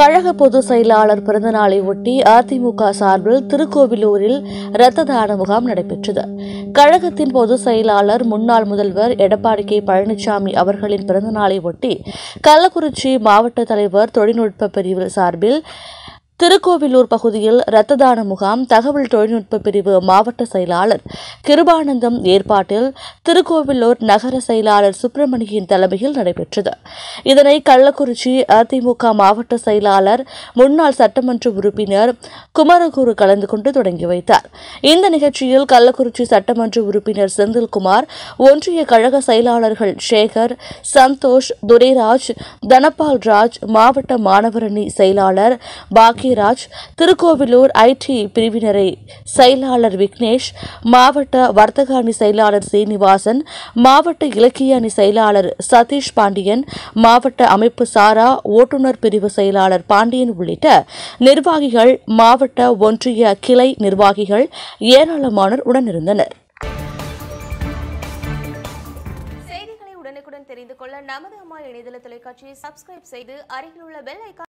கழக பொதுச் செயலாளர் பிறந்தநாளை ஒட்டி அதிமுக சார்பில் திருக்கோவிலூரில் இரத்த தான முகாம் நடைபெற்றது. கழகத்தின் பொதுச் செயலாளர் முன்னாள் முதல்வர் எடப்பாடி கே. பழனிசாமி அவர்களின் பிறந்தநாளை ஒட்டி கள்ளக்குறிச்சி மாவட்ட தலைவர் தொழில்நுட்ப பிரிவு சார்பில் திருக்கோவிலூர் பகுதியில் இரத்த தான முகாம் தகவல் தொழில்நுட்ப பிரிவு மாவட்ட செயலாளர் கிருபானந்தம் ஏற்பாட்டில் திருக்கோவிலூர் நகர செயலாளர் சுப்பிரமணியின் தலைமையில் நடைபெற்றது. இதனை கள்ளக்குறிச்சி அதிமுக மாவட்ட செயலாளர் முன்னாள் சட்டமன்ற உறுப்பினர் குமரகுரு கலந்து கொண்டு தொடங்கி வைத்தார். இந்த நிகழ்ச்சியில் கள்ளக்குறிச்சி சட்டமன்ற உறுப்பினர் செந்தில்குமார், ஒன்றிய கழக செயலாளர்கள் சேகர், சந்தோஷ், துரைராஜ், தனபால் ராஜ், மாவட்ட மாணவரணி செயலாளர் பாக்கியராஜ், திருக்கோவிலூர் ஐடி பிரிவினரை செயலாளர் விக்னேஷ், மாவட்ட வர்த்தக அணி செயலாளர் சீனிவாசன், மாவட்ட இலக்கிய அணி செயலாளர் சதீஷ் பாண்டியன், மாவட்ட அமைப்பு சாரா ஓட்டுநர் பிரிவு செயலாளர் பாண்டியன் உள்ளிட்ட நிர்வாகிகள், மாவட்ட ஒன்றிய கிளை நிர்வாகிகள் ஏராளமானோர் உடனிருந்தனர். செய்திகளை உடனுக்குடன் தெரிந்து கொள்ள நமது அம்மா இணையதள தொலைக்காட்சியை சப்ஸ்கிரைப் செய்து அருகில் உள்ள பெல் ஐகான்